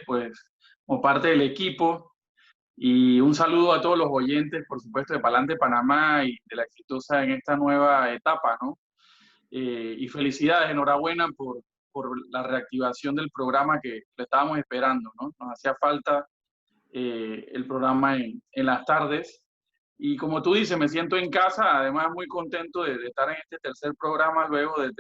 pues, como parte del equipo. Y un saludo a todos los oyentes, por supuesto, de Palante Panamá y de La Exitosa en esta nueva etapa, ¿no? Y felicidades, enhorabuena por la reactivación del programa que lo estábamos esperando, ¿no? Nos hacía falta el programa en las tardes. Y como tú dices, me siento en casa, además muy contento de estar en este tercer programa luego de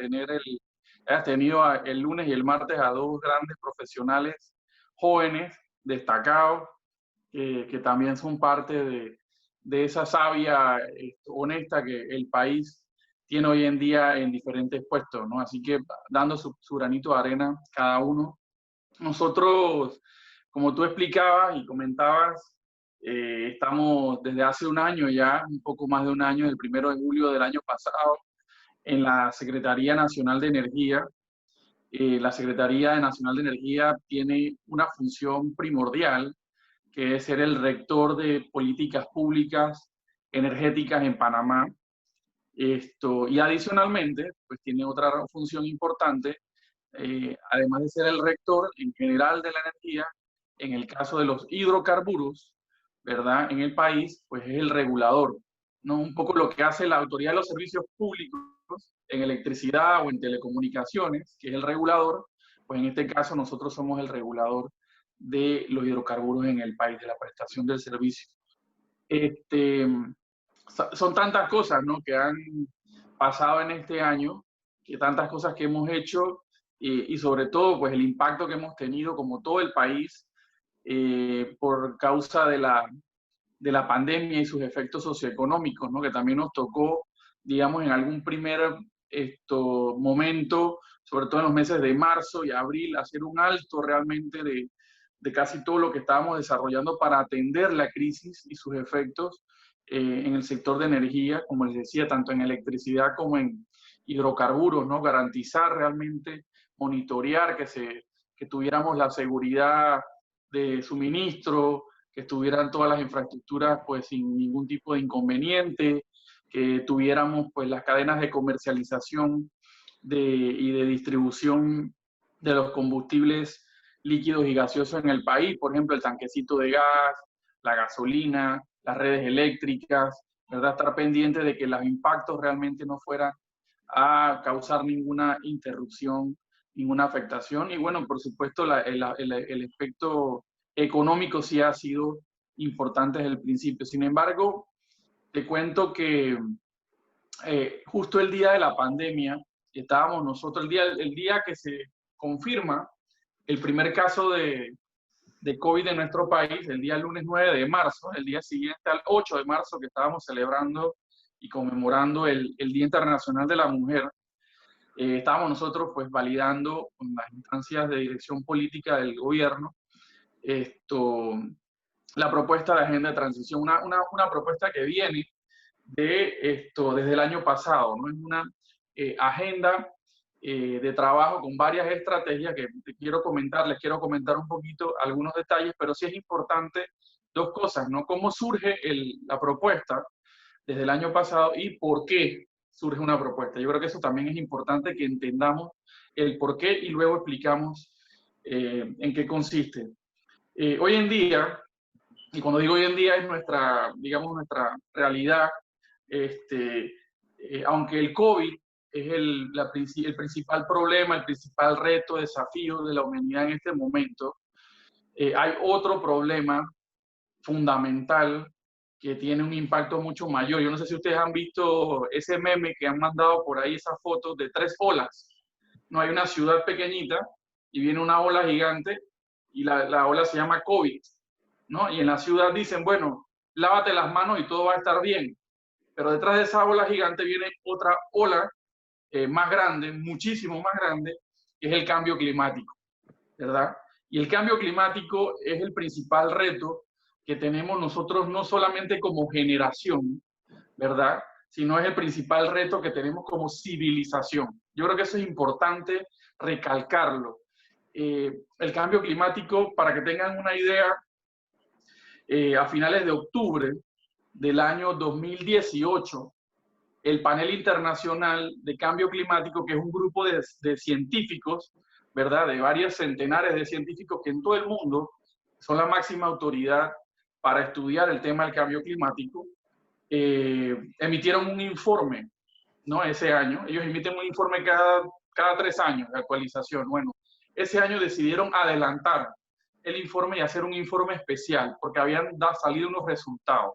has tenido el lunes y el martes a dos grandes profesionales jóvenes, destacados, que también son parte de esa savia honesta que el país tiene hoy en día en diferentes puestos, ¿no? Así que dando su granito de arena cada uno. Nosotros, como tú explicabas y comentabas, estamos desde hace un año ya, un poco más de un año, el 1 de julio del año pasado, en la Secretaría Nacional de Energía. La Secretaría Nacional de Energía tiene una función primordial, que es ser el rector de políticas públicas energéticas en Panamá. Y adicionalmente, pues tiene otra función importante, además de ser el rector en general de la energía, en el caso de los hidrocarburos, ¿verdad? En el país, pues es el regulador, ¿no? Un poco lo que hace la Autoridad de los Servicios Públicos en electricidad o en telecomunicaciones, que es el regulador, pues en este caso nosotros somos el regulador de los hidrocarburos en el país, de la prestación del servicio. Este, Son tantas cosas, ¿no?, que han pasado en este año, que tantas cosas que hemos hecho y sobre todo pues el impacto que hemos tenido como todo el país por causa de la pandemia y sus efectos socioeconómicos, ¿no?, que también nos tocó, digamos, en algún primer momento, sobre todo en los meses de marzo y abril, hacer un alto realmente de casi todo lo que estábamos desarrollando para atender la crisis y sus efectos en el sector de energía, como les decía, tanto en electricidad como en hidrocarburos, ¿no? Garantizar realmente, monitorear que tuviéramos la seguridad de suministro, que estuvieran todas las infraestructuras pues sin ningún tipo de inconveniente, que tuviéramos pues las cadenas de comercialización y de distribución de los combustibles líquidos y gaseosos en el país, por ejemplo, el tanquecito de gas, la gasolina, las redes eléctricas, ¿verdad? Estar pendiente de que los impactos realmente no fueran a causar ninguna interrupción, ninguna afectación. Y bueno, por supuesto, el aspecto económico sí ha sido importante desde el principio. Sin embargo, te cuento que justo el día de la pandemia, estábamos nosotros, el día que se confirma el primer caso de COVID en nuestro país, el día lunes 9 de marzo, el día siguiente al 8 de marzo, que estábamos celebrando y conmemorando el Día Internacional de la Mujer, estábamos nosotros pues validando con las instancias de dirección política del gobierno la propuesta de agenda de transición, una propuesta que viene desde el año pasado, ¿no? Es una agenda de trabajo con varias estrategias que les quiero comentar un poquito algunos detalles, pero sí es importante dos cosas, ¿no? Cómo surge la propuesta desde el año pasado y por qué surge una propuesta. Yo creo que eso también es importante que entendamos el por qué y luego explicamos en qué consiste. Hoy en día, y cuando digo hoy en día es digamos, nuestra realidad, aunque el COVID es el principal problema, el principal reto, desafío de la humanidad en este momento, hay otro problema fundamental que tiene un impacto mucho mayor. Yo no sé si ustedes han visto ese meme que han mandado por ahí, esas fotos de 3 olas. No, hay una ciudad pequeñita y viene una ola gigante y la ola se llama COVID, ¿no? Y en la ciudad dicen, bueno, lávate las manos y todo va a estar bien. Pero detrás de esa ola gigante viene otra ola más grande, muchísimo más grande, que es el cambio climático, ¿verdad? Y el cambio climático es el principal reto que tenemos nosotros no solamente como generación, ¿verdad?, sino es el principal reto que tenemos como civilización. Yo creo que eso es importante recalcarlo. El cambio climático, para que tengan una idea, a finales de octubre del año 2018, el Panel Internacional de Cambio Climático, que es un grupo de científicos ¿verdad? De varios centenares de científicos que en todo el mundo son la máxima autoridad para estudiar el tema del cambio climático, emitieron un informe, ¿no? Ese año. Ellos emiten un informe cada 3 años de actualización. Bueno, ese año decidieron adelantar el informe y hacer un informe especial, porque habían salido unos resultados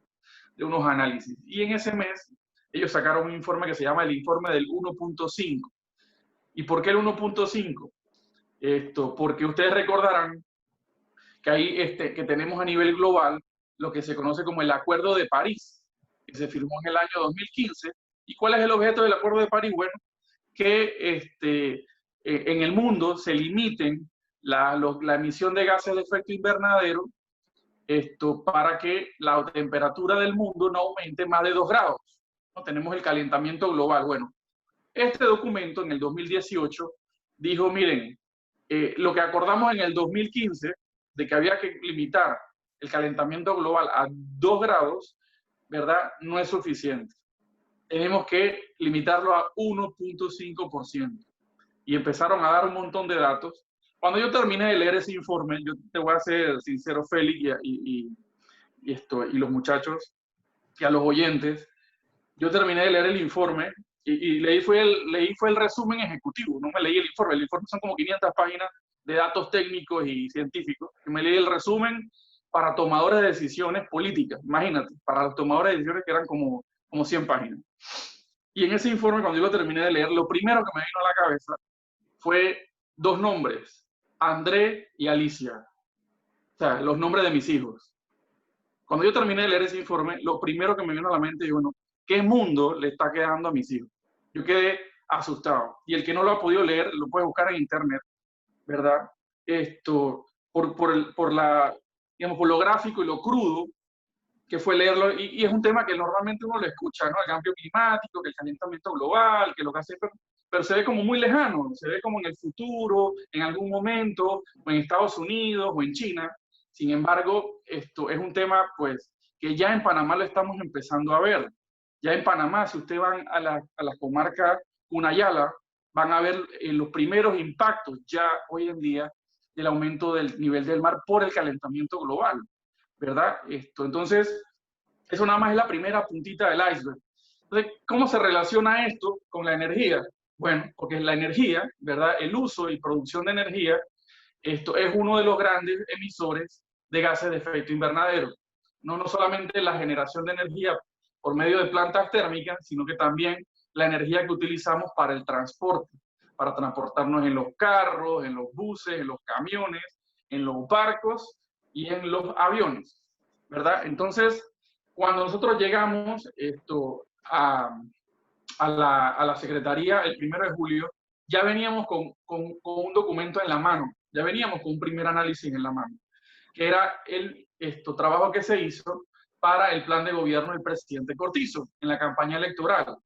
de unos análisis. Y en ese mes ellos sacaron un informe que se llama el informe del 1.5. ¿Y por qué el 1.5? Porque ustedes recordarán que, que tenemos a nivel global lo que se conoce como el Acuerdo de París, que se firmó en el año 2015. ¿Y cuál es el objeto del Acuerdo de París? Bueno, que en el mundo se limiten la emisión de gases de efecto invernadero, para que la temperatura del mundo no aumente más de 2 grados. ¿No? Tenemos el calentamiento global. Bueno, este documento en el 2018 dijo, miren, lo que acordamos en el 2015 de que había que limitar el calentamiento global a 2 grados, ¿verdad? No es suficiente. Tenemos que limitarlo a 1.5%. Y empezaron a dar un montón de datos. Cuando yo terminé de leer ese informe, yo te voy a ser sincero, Félix, y los muchachos, y a los oyentes, yo terminé de leer el informe y leí fue el resumen ejecutivo, no me leí el informe son como 500 páginas de datos técnicos y científicos, y me leí el resumen para tomadores de decisiones políticas, imagínate, para los tomadores de decisiones que eran como 100 páginas. Y en ese informe, cuando yo lo terminé de leer, lo primero que me vino a la cabeza fue 2 nombres, André y Alicia, o sea, los nombres de mis hijos. Cuando yo terminé de leer ese informe, lo primero que me vino a la mente, bueno, ¿qué mundo le está quedando a mis hijos? Yo quedé asustado. Y el que no lo ha podido leer, lo puede buscar en internet, ¿verdad? Por lo gráfico y lo crudo que fue leerlo. Y es un tema que normalmente uno lo escucha, ¿no? El cambio climático, que el calentamiento global, que lo que hace, pero se ve como muy lejano, se ve como en el futuro, en algún momento, o en Estados Unidos, o en China. Sin embargo, esto es un tema, pues, que ya en Panamá lo estamos empezando a ver. Ya en Panamá, si ustedes van a la comarca Cunayala, van a ver los primeros impactos ya hoy en día del aumento del nivel del mar por el calentamiento global, ¿verdad? Entonces, eso nada más es la primera puntita del iceberg. Entonces, ¿cómo se relaciona esto con la energía? Bueno, porque la energía, ¿verdad? El uso y producción de energía, esto es uno de los grandes emisores de gases de efecto invernadero. No solamente la generación de energía por medio de plantas térmicas, sino que también la energía que utilizamos para el transporte, para transportarnos en los carros, en los buses, en los camiones, en los barcos y en los aviones, ¿verdad? Entonces, cuando nosotros llegamos a la Secretaría el 1 de julio, ya veníamos con un documento en la mano, ya veníamos con un primer análisis en la mano, que era el trabajo que se hizo para el plan de gobierno del presidente Cortizo en la campaña electoral.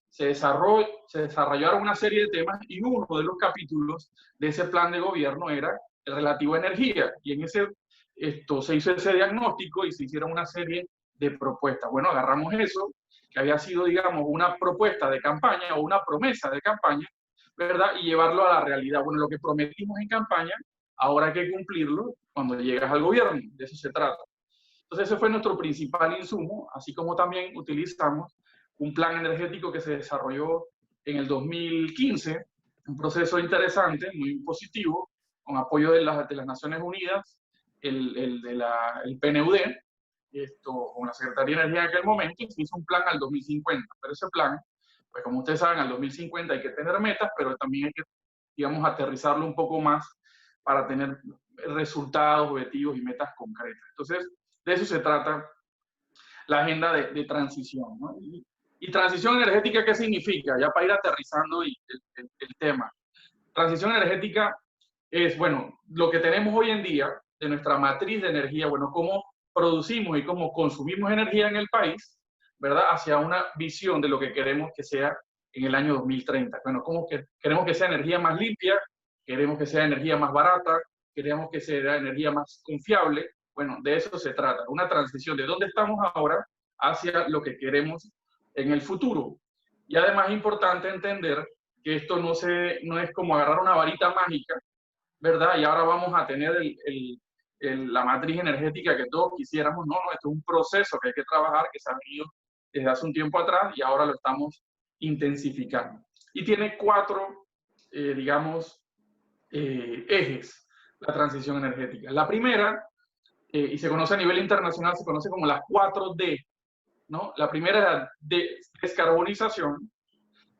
Se desarrollaron una serie de temas y uno de los capítulos de ese plan de gobierno era el relativo a energía. Y en ese se hizo ese diagnóstico y se hicieron una serie de propuestas. Bueno, agarramos eso, que había sido, digamos, una propuesta de campaña o una promesa de campaña, ¿verdad? Y llevarlo a la realidad. Bueno, lo que prometimos en campaña, ahora hay que cumplirlo cuando llegas al gobierno, de eso se trata. Entonces ese fue nuestro principal insumo, así como también utilizamos un plan energético que se desarrolló en el 2015, un proceso interesante, muy positivo, con apoyo de las Naciones Unidas, el PNUD, con la Secretaría de Energía en aquel momento, y se hizo un plan al 2050. Pero ese plan, pues como ustedes saben, al 2050 hay que tener metas, pero también hay que, digamos, aterrizarlo un poco más para tener resultados, objetivos y metas concretas. Entonces, de eso se trata la agenda de transición, ¿no? Y transición energética, ¿qué significa? Ya para ir aterrizando el tema. Transición energética es, bueno, lo que tenemos hoy en día de nuestra matriz de energía, bueno, cómo producimos y cómo consumimos energía en el país, ¿verdad? Hacia una visión de lo que queremos que sea en el año 2030. Bueno, cómo queremos que sea energía más limpia, queremos que sea energía más barata, queremos que sea energía más confiable. Bueno, de eso se trata, una transición de dónde estamos ahora hacia lo que queremos en el futuro. Y además es importante entender que esto no es como agarrar una varita mágica ¿verdad? Y ahora vamos a tener la matriz energética que todos quisiéramos. No, no, esto es un proceso que hay que trabajar, que se ha venido desde hace un tiempo atrás y ahora lo estamos intensificando. Y tiene cuatro, digamos, ejes la transición energética. La primera, y se conoce a nivel internacional, se conoce como las 4D, ¿no? La primera es la descarbonización,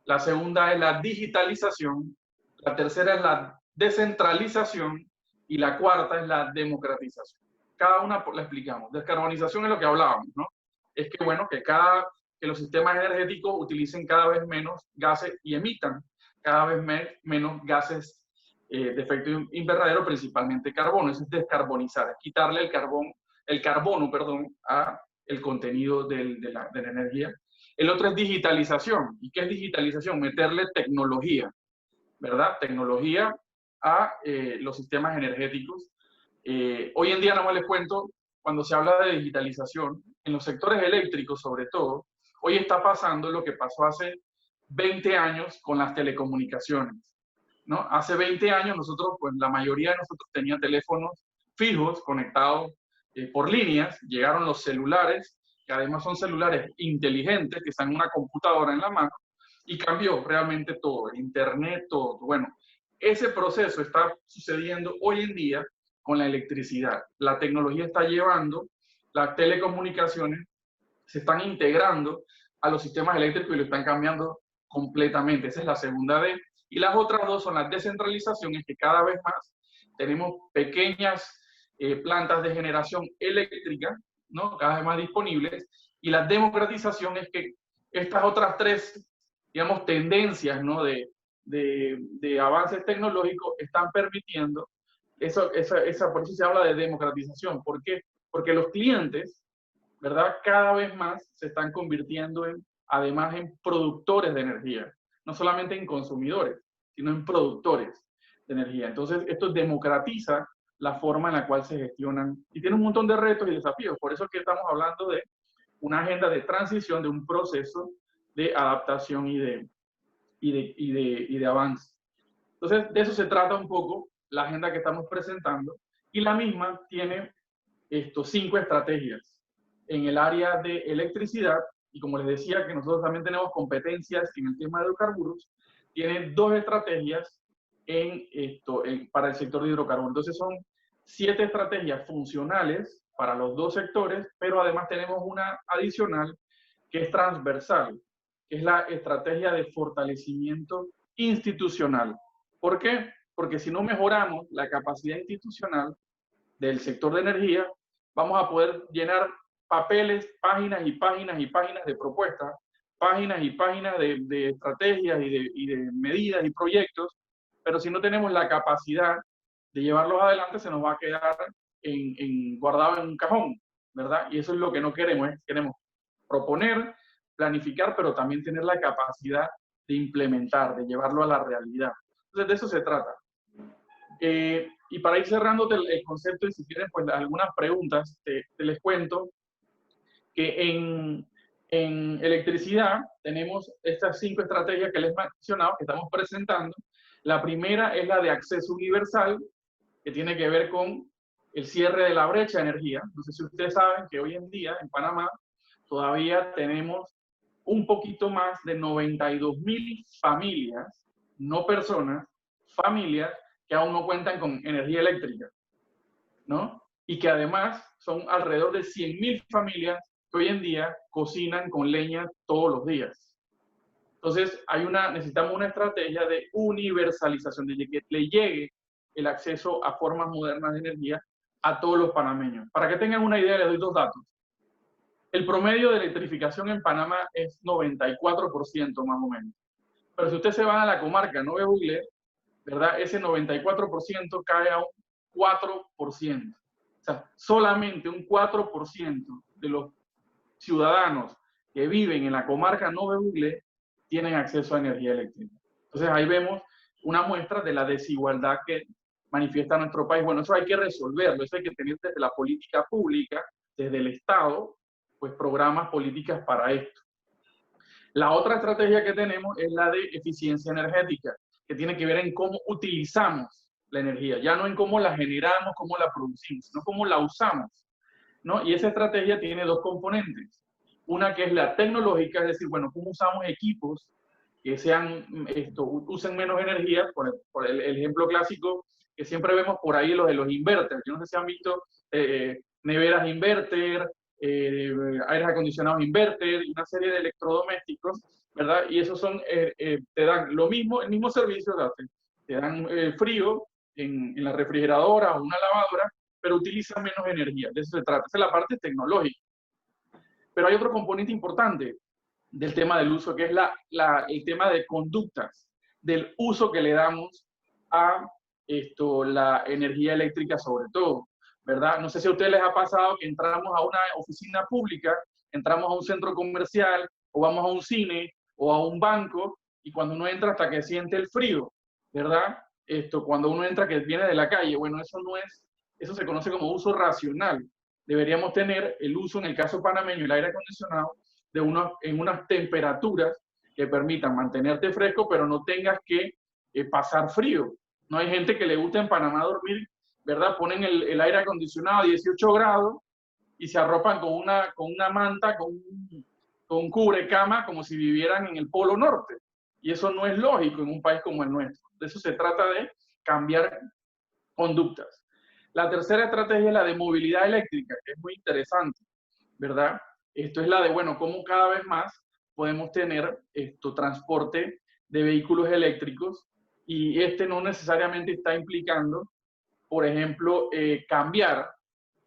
la segunda es la digitalización, la tercera es la descentralización y la cuarta es la democratización. Cada una la explicamos. Descarbonización es lo que hablábamos, ¿no? Es que, bueno, que los sistemas energéticos utilicen cada vez menos gases y emitan cada vez menos gases de efecto invernadero, principalmente carbono. Eso es descarbonizar, es quitarle el carbono, perdón, a el contenido de la energía. El otro es digitalización. ¿Y qué es digitalización? Meterle tecnología, ¿verdad? Tecnología a los sistemas energéticos. Hoy en día, no más les cuento, cuando se habla de digitalización, en los sectores eléctricos sobre todo, hoy está pasando lo que pasó hace 20 años con las telecomunicaciones, ¿no? Hace 20 años nosotros, pues la mayoría de nosotros tenía teléfonos fijos conectados por líneas, llegaron los celulares, que además son celulares inteligentes, que están en una computadora en la mano, y cambió realmente todo, el internet, todo. Bueno, ese proceso está sucediendo hoy en día con la electricidad. La tecnología está llevando, las telecomunicaciones se están integrando a los sistemas eléctricos y lo están cambiando completamente. Esa es la segunda D. Y las otras dos son la descentralización, es que cada vez más tenemos pequeñas plantas de generación eléctrica, ¿no? Cada vez más disponibles. Y la democratización es que estas otras tres, digamos, tendencias, ¿no? de avances tecnológicos están permitiendo, por eso se habla de democratización. ¿Por qué? Porque los clientes, ¿verdad? Cada vez más se están convirtiendo además en productores de energía, no solamente en consumidores, sino en productores de energía. Entonces, esto democratiza la forma en la cual se gestionan y tiene un montón de retos y desafíos. Por eso es que estamos hablando de una agenda de transición, de un proceso de adaptación y de avance. Entonces, de eso se trata un poco la agenda que estamos presentando y la misma tiene estos 5 estrategias en el área de electricidad, y como les decía que nosotros también tenemos competencias en el tema de hidrocarburos, tiene 2 estrategias para el sector de hidrocarburos. Entonces son 7 estrategias funcionales para los 2 sectores, pero además tenemos una adicional que es transversal, que es la estrategia de fortalecimiento institucional. ¿Por qué? Porque si no mejoramos la capacidad institucional del sector de energía, vamos a poder llenar papeles, páginas y páginas y páginas de propuestas, páginas y páginas de estrategias y de medidas y proyectos, pero si no tenemos la capacidad de llevarlos adelante, se nos va a quedar guardado en un cajón, ¿verdad? Y eso es lo que no queremos, queremos proponer, planificar, pero también tener la capacidad de implementar, de llevarlo a la realidad. Entonces, de eso se trata. Y para ir cerrando el concepto, y si tienen pues algunas preguntas, te les cuento que en electricidad tenemos estas 5 estrategias que les he mencionado, que estamos presentando. La primera es la de acceso universal, que tiene que ver con el cierre de la brecha de energía. No sé si ustedes saben que hoy en día en Panamá todavía tenemos un poquito más de 92.000 familias, no personas, familias que aún no cuentan con energía eléctrica, ¿no? Y que además son alrededor de 100.000 familias que hoy en día cocinan con leña todos los días. Entonces, necesitamos una estrategia de universalización, de que le llegue el acceso a formas modernas de energía a todos los panameños. Para que tengan una idea, les doy 2 datos. El promedio de electrificación en Panamá es 94% más o menos. Pero si usted se va a la comarca Nove Buglé, ¿verdad? Ese 94% cae a un 4%. O sea, solamente un 4% de los ciudadanos que viven en la comarca Nove Buglé tienen acceso a energía eléctrica. Entonces ahí vemos una muestra de la desigualdad que manifiesta nuestro país. Bueno, eso hay que resolverlo, eso hay que tener desde la política pública, desde el Estado, pues programas, políticas para esto. La otra estrategia que tenemos es la de eficiencia energética, que tiene que ver en cómo utilizamos la energía, ya no en cómo la generamos, cómo la producimos, sino cómo la usamos, ¿no? Y esa estrategia tiene dos componentes. Una que es la tecnológica, es decir, bueno, cómo usamos equipos que sean, usen menos energía, por el ejemplo clásico que siempre vemos por ahí, los de los inverters. Yo no sé si han visto neveras inverter, aires acondicionados inverter, y una serie de electrodomésticos, ¿verdad? Y esos son, te dan lo mismo, el mismo servicio, te dan frío en la refrigeradora o una lavadora, pero utilizan menos energía. De eso se trata. Esa es la parte tecnológica. Pero hay otro componente importante del tema del uso, que es el tema de conductas, del uso que le damos a la energía eléctrica sobre todo, ¿verdad? No sé si a ustedes les ha pasado que entramos a una oficina pública, entramos a un centro comercial, o vamos a un cine, o a un banco, y cuando uno entra hasta que siente el frío, ¿verdad? Cuando uno entra que viene de la calle, bueno, eso se conoce como uso racional. Deberíamos tener el uso, en el caso panameño, el aire acondicionado, en unas temperaturas que permitan mantenerte fresco, pero no tengas que pasar frío. No hay gente que le gusta en Panamá dormir, ¿verdad? Ponen el aire acondicionado a 18 grados y se arropan con una manta, con un cubrecama, como si vivieran en el Polo Norte. Y eso no es lógico en un país como el nuestro. De eso se trata, de cambiar conductas. La tercera estrategia es la de movilidad eléctrica, que es muy interesante, ¿verdad? Esto es la de, bueno, cómo cada vez más podemos tener transporte de vehículos eléctricos, y no necesariamente está implicando, por ejemplo, cambiar,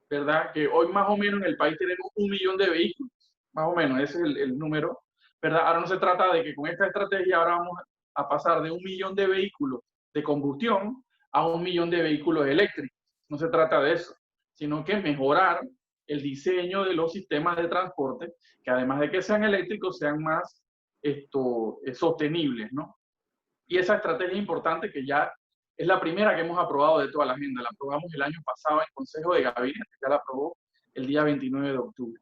¿verdad? Que hoy más o menos en el país tenemos 1 millón de vehículos, más o menos, ese es el número, ¿verdad? Ahora no se trata de que con esta estrategia ahora vamos a pasar de 1 millón de vehículos de combustión a 1 millón de vehículos eléctricos. No se trata de eso, sino que mejorar el diseño de los sistemas de transporte, que además de que sean eléctricos, sean más sostenibles, ¿no? Y esa estrategia importante, que ya es la primera que hemos aprobado de toda la agenda. La aprobamos el año pasado en el Consejo de Gabinete, ya la aprobó el día 29 de octubre.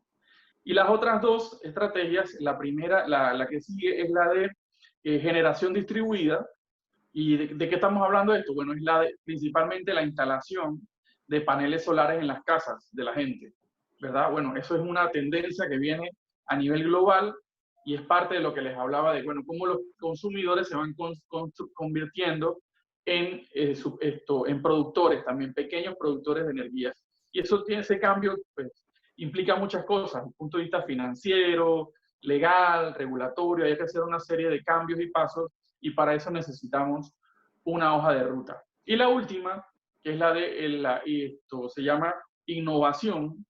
Y las otras dos estrategias, la primera, la que sigue, es la de generación distribuida. ¿Y de qué estamos hablando de esto? Bueno, es principalmente la instalación de paneles solares en las casas de la gente, ¿verdad? Bueno, eso es una tendencia que viene a nivel global, y es parte de lo que les hablaba de, bueno, cómo los consumidores se van convirtiendo en productores, también pequeños productores de energía. Y ese cambio, pues, implica muchas cosas, desde el punto de vista financiero, legal, regulatorio. Hay que hacer una serie de cambios y pasos, y para eso necesitamos una hoja de ruta. Y la última, que es esto se llama innovación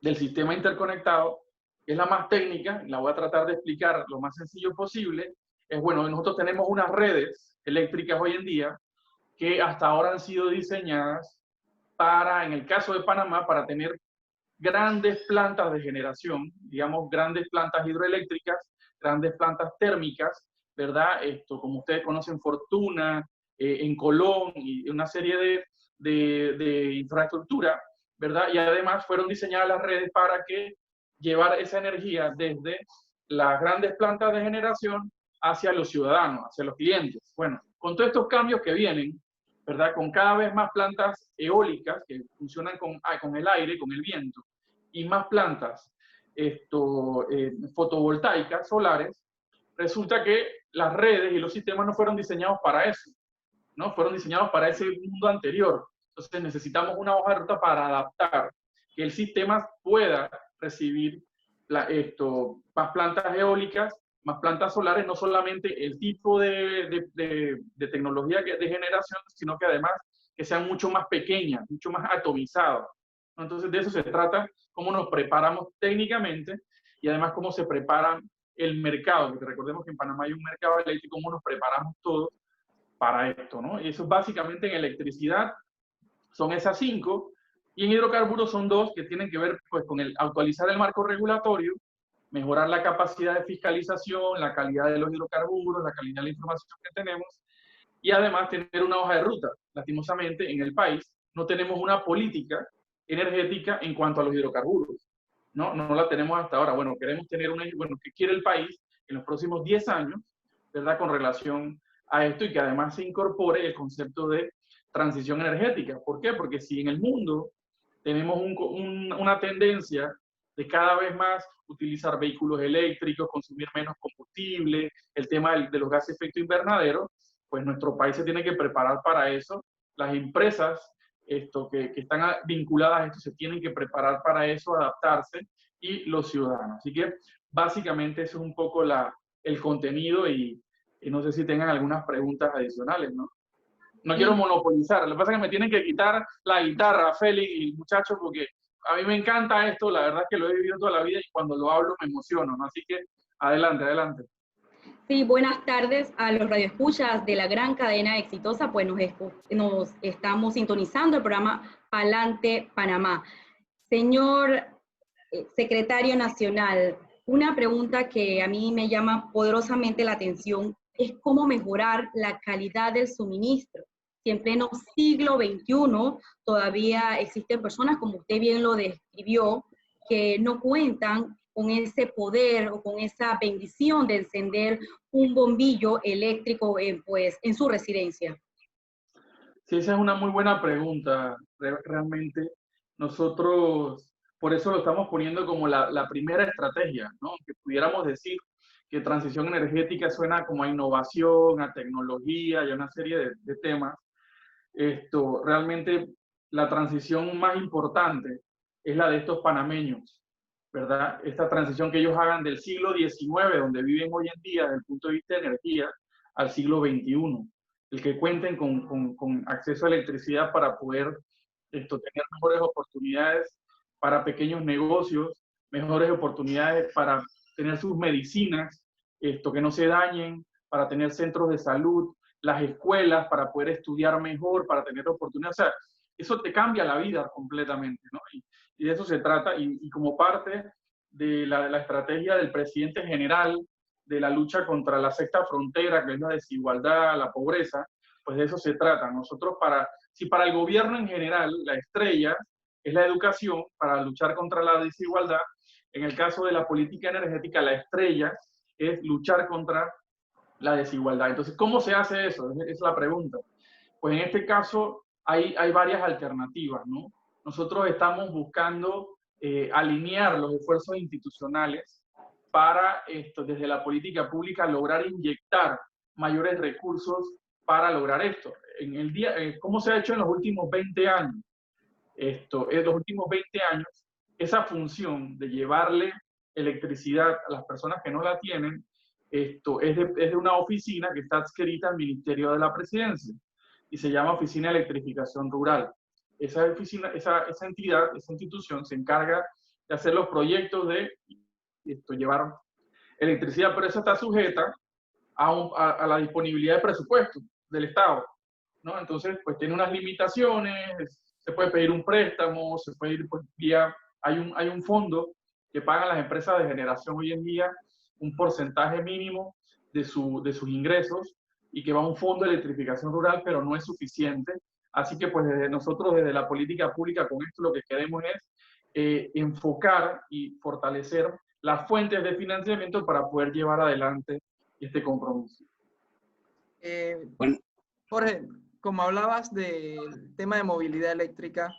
del sistema interconectado, que es la más técnica, la voy a tratar de explicar lo más sencillo posible. Es, bueno, nosotros tenemos unas redes eléctricas hoy en día que hasta ahora han sido diseñadas para, en el caso de Panamá, para tener grandes plantas de generación, digamos, grandes plantas hidroeléctricas, grandes plantas térmicas, ¿verdad? Como ustedes conocen, Fortuna, en Colón, y una serie de infraestructura, ¿verdad? Y además fueron diseñadas las redes para que llevar esa energía desde las grandes plantas de generación hacia los ciudadanos, hacia los clientes. Bueno, con todos estos cambios que vienen, ¿verdad? Con cada vez más plantas eólicas que funcionan con el aire, con el viento, y más plantas fotovoltaicas, solares, resulta que las redes y los sistemas no fueron diseñados para eso, ¿no? Fueron diseñados para ese mundo anterior. Entonces necesitamos una hoja de ruta para adaptar, que el sistema pueda recibir más plantas eólicas, más plantas solares, no solamente el tipo de tecnología de generación, sino que además que sean mucho más pequeñas, mucho más atomizadas. Entonces de eso se trata, cómo nos preparamos técnicamente, y además cómo se prepara el mercado, porque recordemos que en Panamá hay un mercado eléctrico, cómo nos preparamos todos para esto, ¿no? Y eso básicamente en electricidad son esas 5, y en hidrocarburos son 2 que tienen que ver, pues, con actualizar el marco regulatorio, mejorar la capacidad de fiscalización, la calidad de los hidrocarburos, la calidad de la información que tenemos, y además tener una hoja de ruta. Lastimosamente, en el país no tenemos una política energética en cuanto a los hidrocarburos. No la tenemos hasta ahora. Bueno, queremos tener ¿qué quiere el país en los próximos 10 años, ¿verdad? Con relación a esto, y que además se incorpore el concepto de transición energética. ¿Por qué? Porque si en el mundo tenemos una tendencia de cada vez más utilizar vehículos eléctricos, consumir menos combustible, el tema de los gases de efecto invernadero, pues nuestro país se tiene que preparar para eso. Las empresas que están vinculadas a esto se tienen que preparar para eso, adaptarse, y los ciudadanos. Así que básicamente eso es un poco el contenido y no sé si tengan algunas preguntas adicionales, ¿no? No quiero monopolizar, lo que pasa es que me tienen que quitar la guitarra, Félix y muchachos, porque a mí me encanta esto, la verdad es que lo he vivido toda la vida y cuando lo hablo me emociono, ¿no? Así que adelante, adelante. Sí, buenas tardes a los radioescuchas de la gran cadena exitosa, pues nos estamos sintonizando el programa Palante Panamá. Señor secretario nacional, una pregunta que a mí me llama poderosamente la atención es cómo mejorar la calidad del suministro. Si en pleno siglo XXI todavía existen personas, como usted bien lo describió, que no cuentan con ese poder o con esa bendición de encender un bombillo eléctrico pues, en su residencia. Sí, esa es una muy buena pregunta, realmente. Nosotros, por eso lo estamos poniendo como la primera estrategia, ¿no? Que pudiéramos decir que transición energética suena como a innovación, a tecnología y a una serie de temas. Realmente la transición más importante es la de estos panameños, ¿verdad? Esta transición que ellos hagan del siglo XIX, donde viven hoy en día, desde el punto de vista de energía, al siglo XXI. El que cuenten con acceso a electricidad para poder tener mejores oportunidades para pequeños negocios, mejores oportunidades para tener sus medicinas, que no se dañen, para tener centros de salud, las escuelas, para poder estudiar mejor, para tener oportunidades. O sea, eso te cambia la vida completamente, ¿no? Y de eso se trata, y como parte de la estrategia del presidente general de la lucha contra la sexta frontera, que es la desigualdad, la pobreza, pues de eso se trata. Nosotros si para el gobierno en general la estrella es la educación para luchar contra la desigualdad, en el caso de la política energética la estrella es luchar contra la desigualdad. Entonces, ¿cómo se hace eso? Es la pregunta. Pues en este caso hay varias alternativas, ¿no? Nosotros estamos buscando alinear los esfuerzos institucionales para desde la política pública lograr inyectar mayores recursos para lograr esto. ¿Cómo se ha hecho en los últimos 20 años? En los últimos 20 años, esa función de llevarle electricidad a las personas que no la tienen, es de una oficina que está adscrita al Ministerio de la Presidencia y se llama Oficina de Electrificación Rural. Esa oficina, esa entidad, esa institución se encarga de hacer los proyectos de llevar electricidad, pero esa está sujeta a la disponibilidad de presupuesto del Estado, ¿no? Entonces, pues tiene unas limitaciones, se puede pedir un préstamo, se puede ir pues, hay un fondo que pagan las empresas de generación hoy en día, un porcentaje mínimo de sus ingresos, y que va a un fondo de electrificación rural, pero no es suficiente. Así que pues nosotros desde la política pública con esto lo que queremos es enfocar y fortalecer las fuentes de financiamiento para poder llevar adelante este compromiso. Bueno. Jorge, como hablabas del tema de movilidad eléctrica,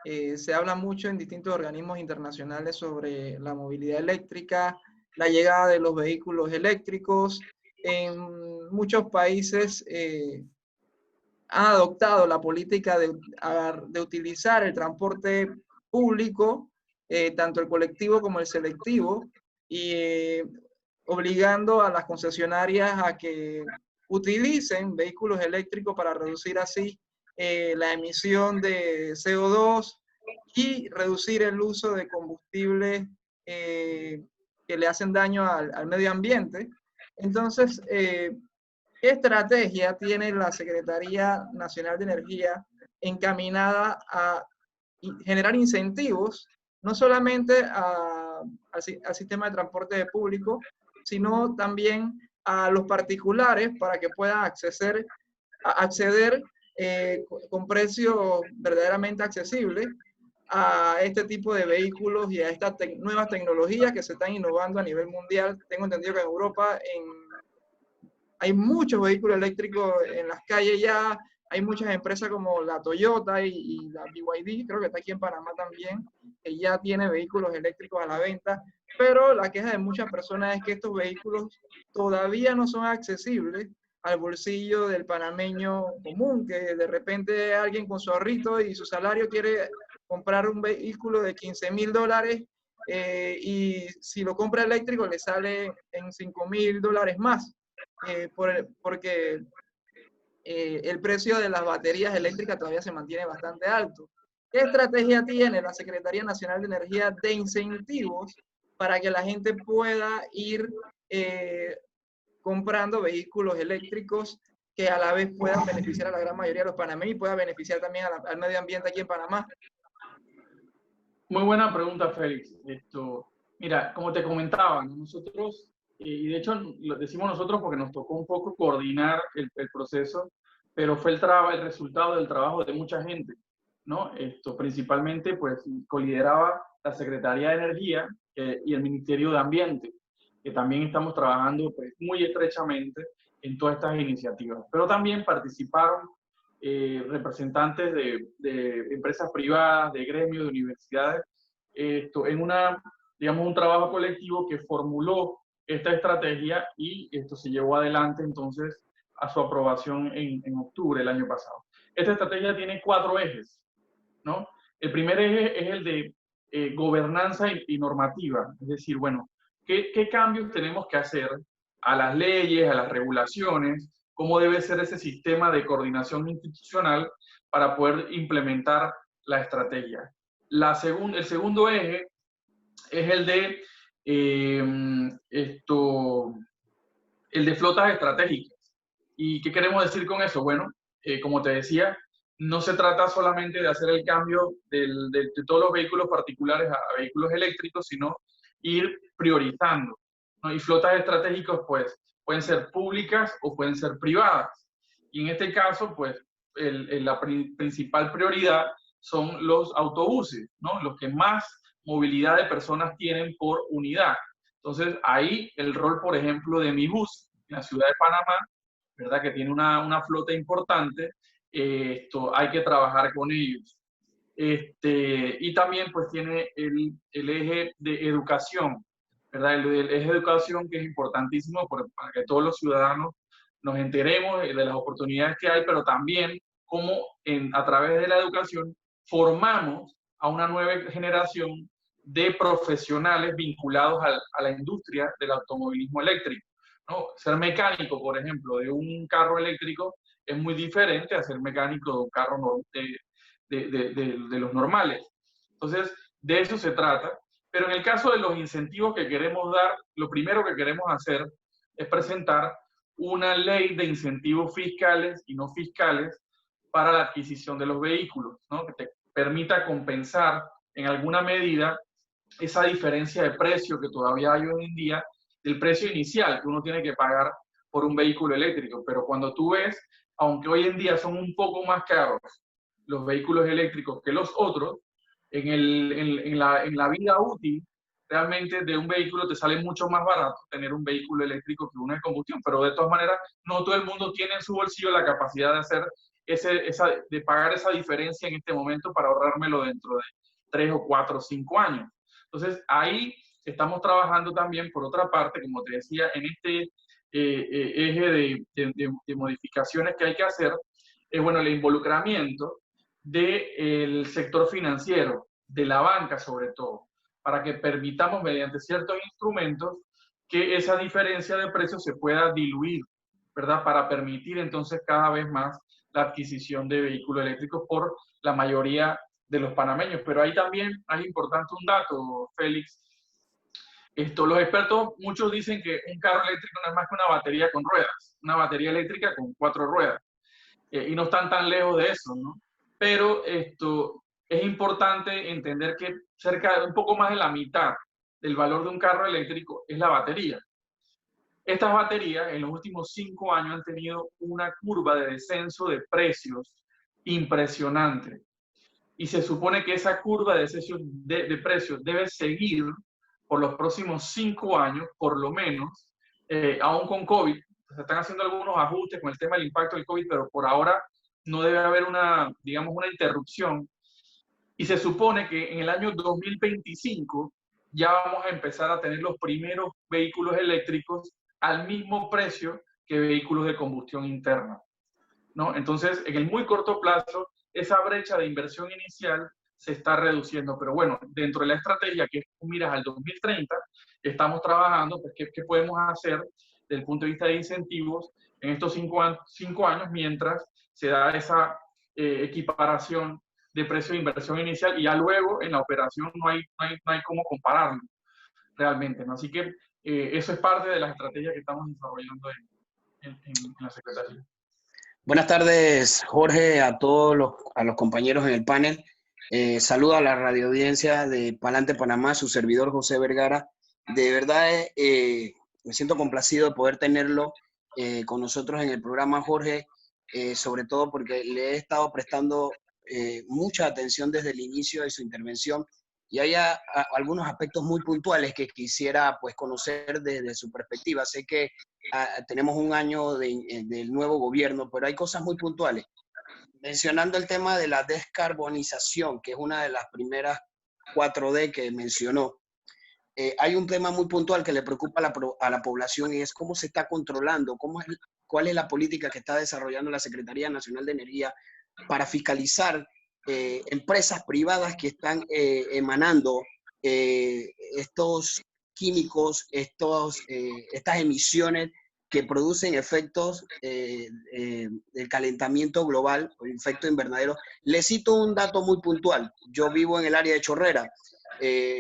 se habla mucho en distintos organismos internacionales sobre la movilidad eléctrica, la llegada de los vehículos eléctricos. En muchos países han adoptado la política de utilizar el transporte público, tanto el colectivo como el selectivo, y obligando a las concesionarias a que utilicen vehículos eléctricos para reducir así la emisión de CO2 y reducir el uso de combustibles que le hacen daño al medio ambiente. Entonces, ¿qué estrategia tiene la Secretaría Nacional de Energía encaminada a generar incentivos, no solamente al sistema de transporte público, sino también a los particulares para que puedan acceder con precios verdaderamente accesibles a este tipo de vehículos y a estas nuevas tecnologías que se están innovando a nivel mundial? Tengo entendido que en Europa hay muchos vehículos eléctricos en las calles ya, hay muchas empresas como la Toyota y la BYD, creo que está aquí en Panamá también, que ya tiene vehículos eléctricos a la venta, pero la queja de muchas personas es que estos vehículos todavía no son accesibles al bolsillo del panameño común, que de repente alguien con su ahorrito y su salario quiere comprar un vehículo de $15,000 y si lo compra eléctrico le sale en $5,000 más, porque el precio de las baterías eléctricas todavía se mantiene bastante alto. ¿Qué estrategia tiene la Secretaría Nacional de Energía de incentivos para que la gente pueda ir comprando vehículos eléctricos que a la vez puedan beneficiar a la gran mayoría de los panameños y pueda beneficiar también al medio ambiente aquí en Panamá? Muy buena pregunta, Félix. Mira, como te comentaba, ¿no? Nosotros, y de hecho lo decimos nosotros porque nos tocó un poco coordinar el proceso, pero fue el resultado del trabajo de mucha gente, ¿no? Principalmente, pues, colideraba la Secretaría de Energía y el Ministerio de Ambiente, que también estamos trabajando, pues, muy estrechamente en todas estas iniciativas. Pero también participaron representantes de empresas privadas, de gremios, de universidades, en digamos, un trabajo colectivo que formuló esta estrategia y esto se llevó adelante entonces a su aprobación en octubre del año pasado. Esta estrategia tiene 4 ejes, ¿no? El primer eje es el de gobernanza y normativa, es decir, bueno, ¿qué cambios tenemos que hacer a las leyes, a las regulaciones? ¿Cómo debe ser ese sistema de coordinación institucional para poder implementar la estrategia? El segundo eje es el de flotas estratégicas. ¿Y qué queremos decir con eso? Bueno, como te decía, no se trata solamente de hacer el cambio de todos los vehículos particulares a vehículos eléctricos, sino ir priorizando, ¿no? Y flotas estratégicas, pues, pueden ser públicas o pueden ser privadas. Y en este caso, pues, la principal prioridad son los autobuses, ¿no? Los que más movilidad de personas tienen por unidad. Entonces, ahí el rol, por ejemplo, de Mi Bus en la ciudad de Panamá, ¿verdad? Que tiene una flota importante, hay que trabajar con ellos. Y también pues tiene el eje de educación, ¿verdad? El eje de educación que es importantísimo para que todos los ciudadanos nos enteremos de las oportunidades que hay, pero también cómo a través de la educación formamos a una nueva generación de profesionales vinculados a la industria del automovilismo eléctrico, ¿no? Ser mecánico, por ejemplo, de un carro eléctrico es muy diferente a ser mecánico de un carro de los normales. Entonces, de eso se trata. Pero en el caso de los incentivos que queremos dar, lo primero que queremos hacer es presentar una ley de incentivos fiscales y no fiscales para la adquisición de los vehículos, ¿no? Que te permita compensar en alguna medida esa diferencia de precio que todavía hay hoy en día del precio inicial que uno tiene que pagar por un vehículo eléctrico. Pero cuando tú ves, aunque hoy en día son un poco más caros los vehículos eléctricos que los otros, en la vida útil, realmente de un vehículo te sale mucho más barato tener un vehículo eléctrico que uno de combustión, pero de todas maneras no todo el mundo tiene en su bolsillo la capacidad de hacer de pagar esa diferencia en este momento para ahorrármelo dentro de 3 o 4 o 5 años. Entonces ahí estamos trabajando también, por otra parte, como te decía, en este eje de modificaciones que hay que hacer, es bueno, el involucramiento del sector financiero, de la banca sobre todo, para que permitamos mediante ciertos instrumentos que esa diferencia de precios se pueda diluir, ¿verdad? Para permitir entonces cada vez más la adquisición de vehículos eléctricos por la mayoría de los panameños. Pero ahí también es importante un dato, Félix. Los expertos, muchos dicen que un carro eléctrico no es más que una batería con ruedas, una batería eléctrica con 4 ruedas. Y no están tan lejos de eso, ¿no? Pero es importante entender que un poco más de la mitad del valor de un carro eléctrico es la batería. Estas baterías en los últimos 5 años han tenido una curva de descenso de precios impresionante. Y se supone que esa curva de precios debe seguir por los próximos 5 años, por lo menos, aún con COVID. Se están haciendo algunos ajustes con el tema del impacto del COVID, pero por ahora no debe haber una, digamos, una interrupción. Y se supone que en el año 2025 ya vamos a empezar a tener los primeros vehículos eléctricos al mismo precio que vehículos de combustión interna, ¿no? Entonces, en el muy corto plazo, esa brecha de inversión inicial se está reduciendo. Pero bueno, dentro de la estrategia que miras al 2030, estamos trabajando, pues, ¿qué podemos hacer desde el punto de vista de incentivos en estos 5 años mientras se da esa equiparación de precio de inversión inicial y ya luego en la operación no hay cómo compararlo realmente, ¿no? Así que eso es parte de la estrategia que estamos desarrollando en la Secretaría. Buenas tardes, Jorge, a todos los compañeros en el panel. Saludo a la radioaudiencia de Palante Panamá, su servidor José Vergara. De verdad me siento complacido de poder tenerlo con nosotros en el programa, Jorge, sobre todo porque le he estado prestando mucha atención desde el inicio de su intervención y hay algunos aspectos muy puntuales que quisiera pues conocer desde su perspectiva. Sé que tenemos un año del nuevo gobierno, pero hay cosas muy puntuales. Mencionando el tema de la descarbonización, que es una de las primeras 4D que mencionó, hay un tema muy puntual que le preocupa a la población y es cómo se está controlando, cuál es la política que está desarrollando la Secretaría Nacional de Energía para fiscalizar empresas privadas que están emanando estos químicos, estas emisiones que producen efectos del calentamiento global o efecto invernadero. Les cito un dato muy puntual. Yo vivo en el área de Chorrera.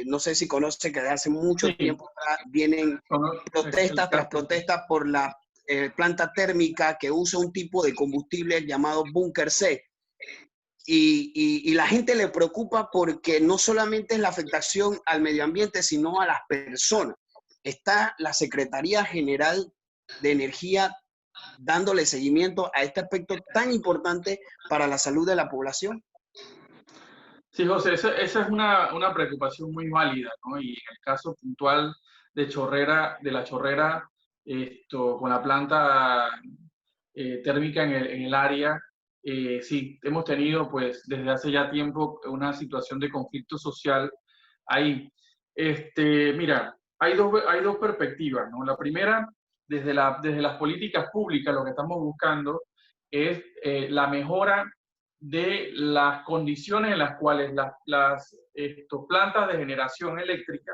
No sé si conocen que desde hace mucho tiempo vienen protestas tras protestas por la planta térmica que usa un tipo de combustible llamado Búnker C. Y la gente le preocupa porque no solamente es la afectación al medio ambiente, sino a las personas. Está la Secretaría General de Energía dándole seguimiento a este aspecto tan importante para la salud de la población. Sí, José, esa es una preocupación muy válida, ¿no? Y en el caso puntual de la Chorrera, con la planta térmica en el área, sí, hemos tenido pues desde hace ya tiempo una situación de conflicto social ahí. Mira, hay dos perspectivas, ¿no? La primera, desde las políticas públicas, lo que estamos buscando es la mejora de las condiciones en las cuales las plantas de generación eléctrica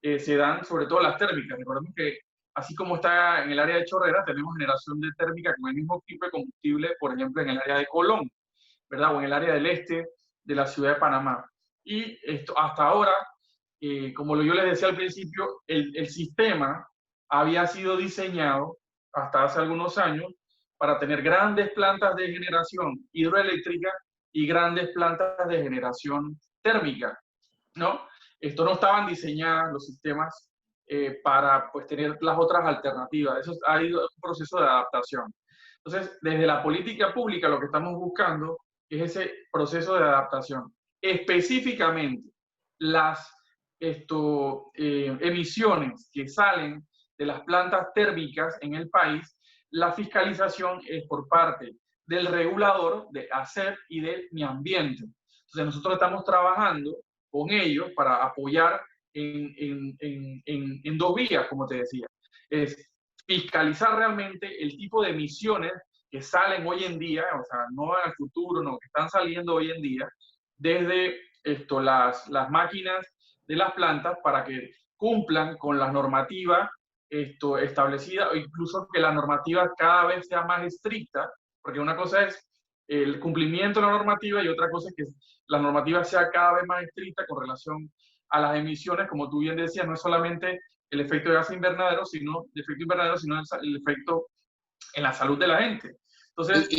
se dan, sobre todo las térmicas. Recordemos que así como está en el área de Chorrera, tenemos generación de térmica con el mismo tipo de combustible, por ejemplo, en el área de Colón, ¿verdad? O en el área del este de la ciudad de Panamá. Y hasta ahora, como yo les decía al principio, el sistema había sido diseñado hasta hace algunos años para tener grandes plantas de generación hidroeléctrica y grandes plantas de generación térmica, ¿no? Esto no estaban diseñados los sistemas para pues, tener las otras alternativas. Eso ha ido un proceso de adaptación. Entonces, desde la política pública lo que estamos buscando es ese proceso de adaptación. Específicamente, las emisiones que salen de las plantas térmicas en el país, la fiscalización es por parte del regulador de ACEP y de Mi Ambiente. Entonces, nosotros estamos trabajando con ellos para apoyar en dos vías, como te decía. Es fiscalizar realmente el tipo de emisiones que salen hoy en día, o sea, no en el futuro, no, que están saliendo hoy en día, desde las máquinas de las plantas para que cumplan con las normativas establecida, o incluso que la normativa cada vez sea más estricta, porque una cosa es el cumplimiento de la normativa y otra cosa es que la normativa sea cada vez más estricta con relación a las emisiones, como tú bien decías, no es solamente el efecto de gas invernadero, sino el efecto en la salud de la gente. Entonces, y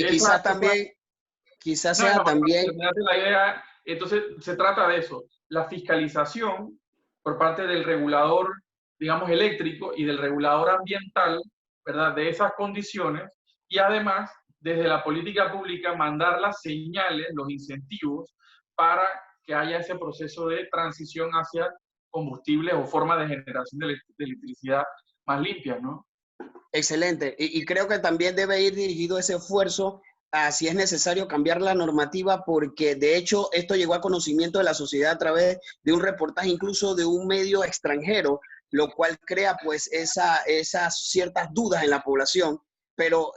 quizás sea también... La idea, entonces, se trata de eso, la fiscalización por parte del regulador, digamos, eléctrico y del regulador ambiental, ¿verdad?, de esas condiciones, y además, desde la política pública, mandar las señales, los incentivos, para que haya ese proceso de transición hacia combustibles o formas de generación de electricidad más limpias, ¿no? Excelente. Y creo que también debe ir dirigido ese esfuerzo si es necesario cambiar la normativa, porque de hecho esto llegó a conocimiento de la sociedad a través de un reportaje incluso de un medio extranjero, lo cual crea pues esas ciertas dudas en la población. Pero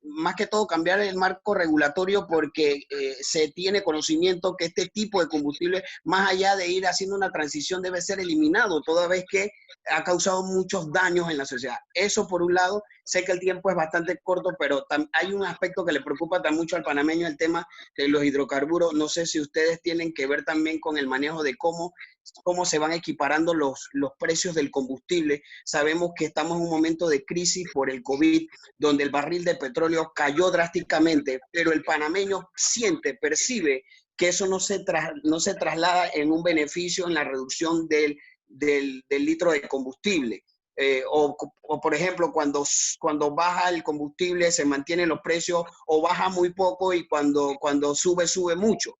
más que todo cambiar el marco regulatorio, porque se tiene conocimiento que este tipo de combustible, más allá de ir haciendo una transición, debe ser eliminado, toda vez que ha causado muchos daños en la sociedad. Eso por un lado. Sé que el tiempo es bastante corto, pero hay un aspecto que le preocupa tan mucho al panameño, el tema de los hidrocarburos. No sé si ustedes tienen que ver también con el manejo de cómo se van equiparando los precios del combustible. Sabemos que estamos en un momento de crisis por el COVID, donde el barril de petróleo cayó drásticamente, pero el panameño percibe que eso no se traslada en un beneficio en la reducción del litro de combustible. O por ejemplo, cuando baja el combustible se mantienen los precios, o baja muy poco, y cuando sube mucho.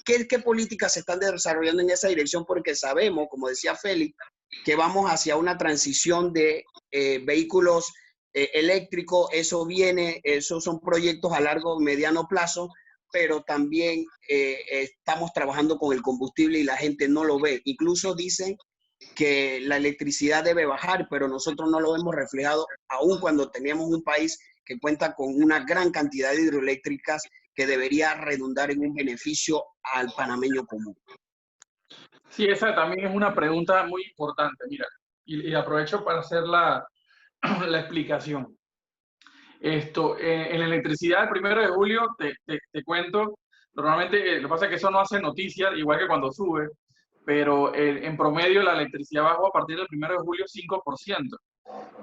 ¿Qué políticas se están desarrollando en esa dirección? Porque sabemos, como decía Félix, que vamos hacia una transición de vehículos eléctricos. Esos son proyectos a largo, mediano plazo, pero también estamos trabajando con el combustible y la gente no lo ve. Incluso dicen que la electricidad debe bajar, pero nosotros no lo hemos reflejado, aun cuando teníamos un país que cuenta con una gran cantidad de hidroeléctricas que debería redundar en un beneficio al panameño común. Sí, esa también es una pregunta muy importante, mira, y aprovecho para hacer la explicación. En la electricidad, el 1 de julio, te cuento, normalmente lo que pasa es que eso no hace noticia, igual que cuando sube, pero en promedio la electricidad bajó a partir del 1 de julio 5%,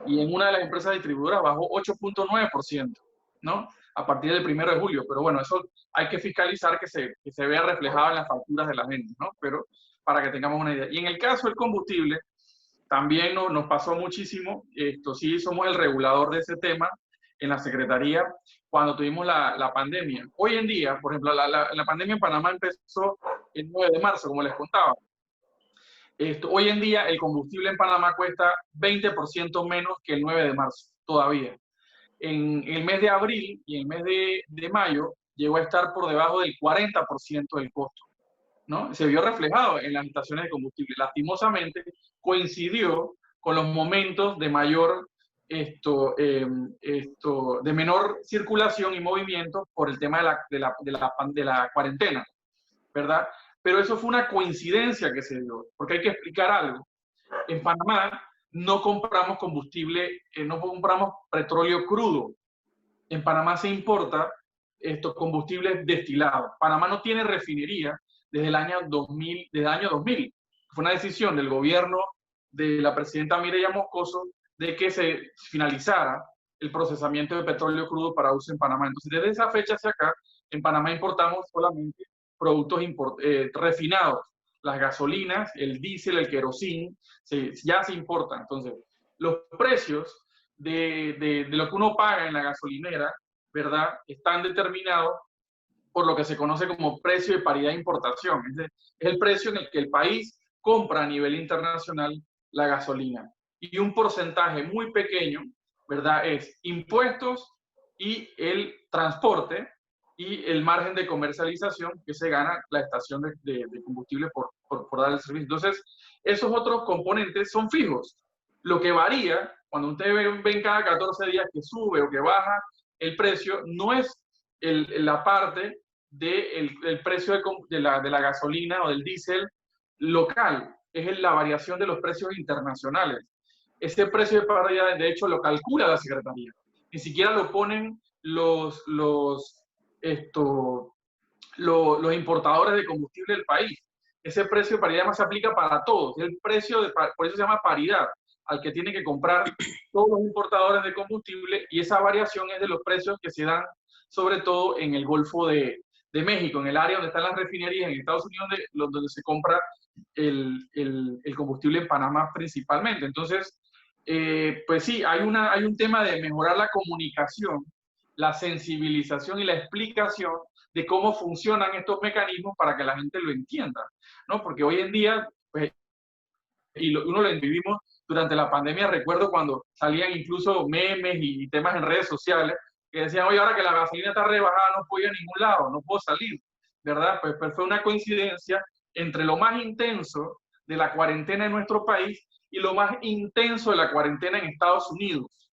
y en una de las empresas distribuidoras bajó 8.9%, ¿no? A partir del 1 de julio, pero bueno, eso hay que fiscalizar que se vea reflejado en las facturas de la gente, ¿no? Pero para que tengamos una idea. Y en el caso del combustible, también nos pasó muchísimo, sí somos el regulador de ese tema en la Secretaría cuando tuvimos la pandemia. Hoy en día, por ejemplo, la pandemia en Panamá empezó el 9 de marzo, como les contaba. Hoy en día el combustible en Panamá cuesta 20% menos que el 9 de marzo, todavía. En el mes de abril y el mes de mayo llegó a estar por debajo del 40% del costo, ¿no? Se vio reflejado en las estaciones de combustible. Lastimosamente coincidió con los momentos de de menor circulación y movimiento por el tema de la cuarentena, ¿verdad? Pero eso fue una coincidencia que se dio, porque hay que explicar algo. En Panamá no compramos combustible, no compramos petróleo crudo. En Panamá se importa estos combustibles destilados. Panamá no tiene refinería desde el año 2000. Fue una decisión del gobierno de la presidenta Mireya Moscoso de que se finalizara el procesamiento de petróleo crudo para uso en Panamá. Entonces, desde esa fecha hacia acá, en Panamá importamos solamente productos refinados. Las gasolinas, el diésel, el querosín, ya se importan. Entonces, los precios de lo que uno paga en la gasolinera, ¿verdad?, están determinados por lo que se conoce como precio de paridad de importación. Es el precio en el que el país compra a nivel internacional la gasolina. Y un porcentaje muy pequeño, ¿verdad?, es impuestos y el transporte y el margen de comercialización que se gana la estación de combustible por dar el servicio. Entonces, esos otros componentes son fijos. Lo que varía, cuando usted ve cada 14 días que sube o que baja el precio, no es la parte del precio de la gasolina o del diésel local, es la variación de los precios internacionales. Ese precio de paridad, de hecho, lo calcula la Secretaría. Ni siquiera lo ponen los importadores de combustible del país. Ese precio de paridad más se aplica para todos. El precio por eso se llama paridad, al que tienen que comprar todos los importadores de combustible, y esa variación es de los precios que se dan sobre todo en el Golfo de México, en el área donde están las refinerías en Estados Unidos, donde se compra el combustible en Panamá principalmente. Entonces, pues sí, hay un tema de mejorar la comunicación, la sensibilización y la explicación de cómo funcionan estos mecanismos para que la gente lo entienda, ¿no? Porque hoy en día, pues, uno lo vivimos durante la pandemia, recuerdo cuando salían incluso memes y temas en redes sociales que decían, oye, ahora que la gasolina está rebajada, no puedo ir a ningún lado, no puedo salir, ¿verdad? Pues fue una coincidencia entre lo más intenso de la cuarentena en nuestro país y lo más intenso de la cuarentena en Estados Unidos,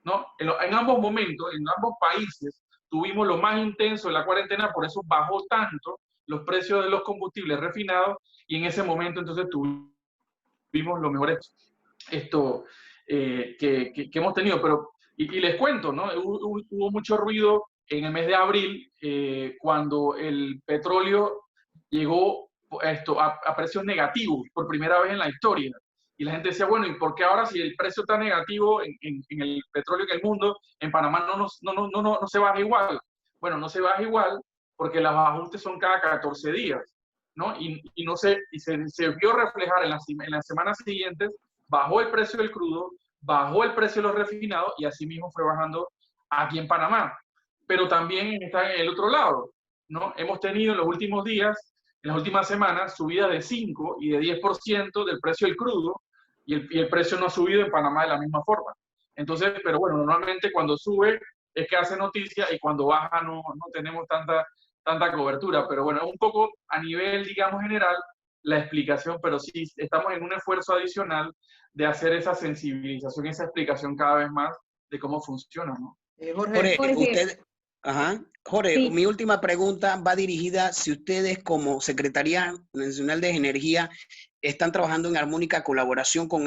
¿no? En ambos momentos, en ambos países, tuvimos lo más intenso de la cuarentena, por eso bajó tanto los precios de los combustibles refinados y en ese momento entonces tuvimos los mejores que hemos tenido. Pero, y les cuento, ¿no? Hubo mucho ruido en el mes de abril cuando el petróleo llegó a precios negativos por primera vez en la historia. Y la gente decía, bueno, ¿y por qué ahora si el precio está negativo en el petróleo en el mundo, en Panamá no se baja igual? Bueno, no se baja igual porque los ajustes son cada 14 días, ¿no? Y se vio reflejar en las semanas siguientes, bajó el precio del crudo, bajó el precio de los refinados y así mismo fue bajando aquí en Panamá. Pero también está en el otro lado, ¿no? Hemos tenido en los últimos días, en las últimas semanas, subidas de 5 y de 10% del precio del crudo y el precio no ha subido en Panamá de la misma forma. Entonces, pero bueno, normalmente cuando sube es que hace noticia y cuando baja no tenemos tanta cobertura. Pero bueno, un poco a nivel, digamos, general, la explicación, pero sí estamos en un esfuerzo adicional de hacer esa sensibilización, esa explicación cada vez más de cómo funciona, ¿no? Jorge, usted, Jorge, sí. Mi última pregunta va dirigida si ustedes como Secretaría Nacional de Energía están trabajando en armónica colaboración con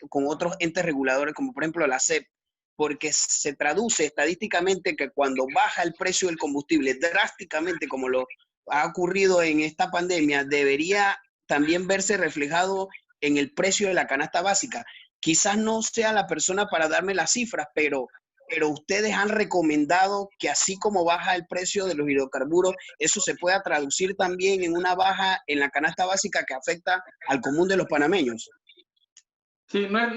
con otros entes reguladores, como por ejemplo la SEP, porque se traduce estadísticamente que cuando baja el precio del combustible drásticamente, como lo ha ocurrido en esta pandemia, debería también verse reflejado en el precio de la canasta básica. Quizás no sea la persona para darme las cifras, pero ustedes han recomendado que así como baja el precio de los hidrocarburos, eso se pueda traducir también en una baja en la canasta básica que afecta al común de los panameños. Sí, no es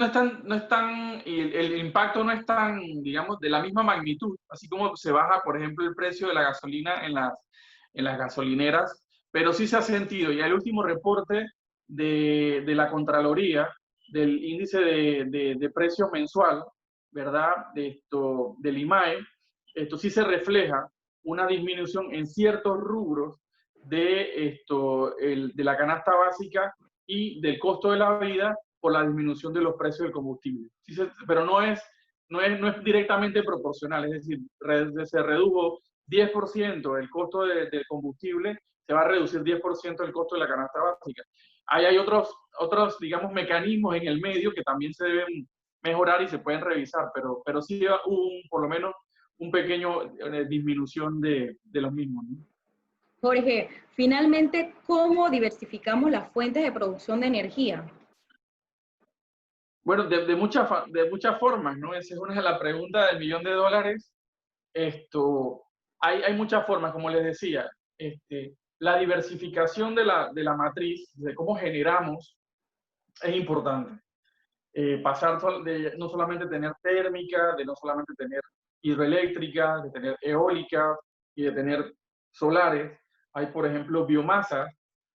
tan, y el impacto no es tan, digamos, de la misma magnitud, así como se baja, por ejemplo, el precio de la gasolina en las gasolineras, pero sí se ha sentido. Y el último reporte de la Contraloría, del índice de precio mensual, ¿verdad? Del IMAE, esto sí se refleja una disminución en ciertos rubros de la canasta básica y del costo de la vida por la disminución de los precios del combustible. Sí, pero no es directamente proporcional, es decir, se redujo 10% el costo del combustible, se va a reducir 10% el costo de la canasta básica. Hay otros, digamos, mecanismos en el medio que también se deben mejorar y se pueden revisar, pero sí hubo por lo menos un pequeño disminución de los mismos, ¿no? Jorge, finalmente, ¿cómo diversificamos las fuentes de producción de energía? Bueno, de muchas formas, ¿no? Esa es una de las preguntas del $1.000.000. Hay muchas formas, como les decía. La diversificación de la matriz, de cómo generamos, es importante. Pasar de no solamente tener térmica, de no solamente tener hidroeléctrica, de tener eólica y de tener solares. Hay, por ejemplo, biomasa,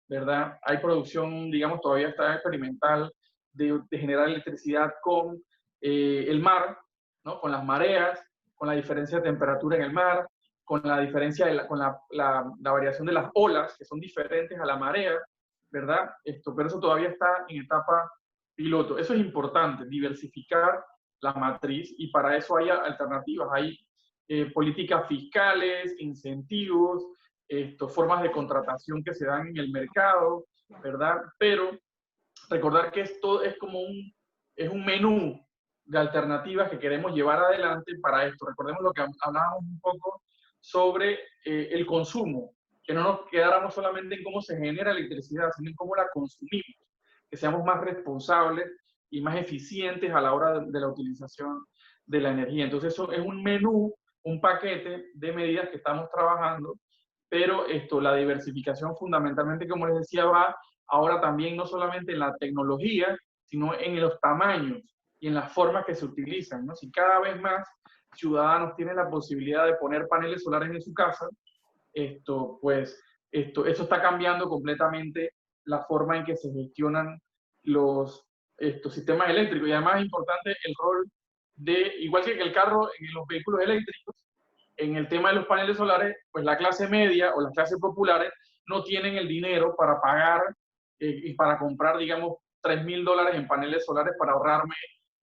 ¿verdad? Hay producción, digamos, todavía está experimental de generar electricidad con el mar, ¿no? Con las mareas, con la diferencia de temperatura en el mar, con la diferencia con la variación de las olas, que son diferentes a la marea, ¿verdad? Pero eso todavía está en etapa piloto. Eso es importante, diversificar la matriz, y para eso hay alternativas, hay políticas fiscales, incentivos, formas de contratación que se dan en el mercado, ¿verdad? Pero recordar que esto es como un menú de alternativas que queremos llevar adelante para esto. Recordemos lo que hablábamos un poco sobre el consumo, que no nos quedáramos solamente en cómo se genera electricidad, sino en cómo la consumimos, que seamos más responsables y más eficientes a la hora de la utilización de la energía. Entonces eso es un menú, un paquete de medidas que estamos trabajando, pero la diversificación fundamentalmente, como les decía, va ahora también no solamente en la tecnología, sino en los tamaños y en las formas que se utilizan, ¿no? Si cada vez más ciudadanos tienen la posibilidad de poner paneles solares en su casa, eso está cambiando completamente la forma en que se gestionan los sistemas eléctricos. Y además es importante el rol igual que el carro en los vehículos eléctricos, en el tema de los paneles solares, pues la clase media o las clases populares no tienen el dinero para pagar y para comprar, digamos, $3,000 en paneles solares para ahorrarme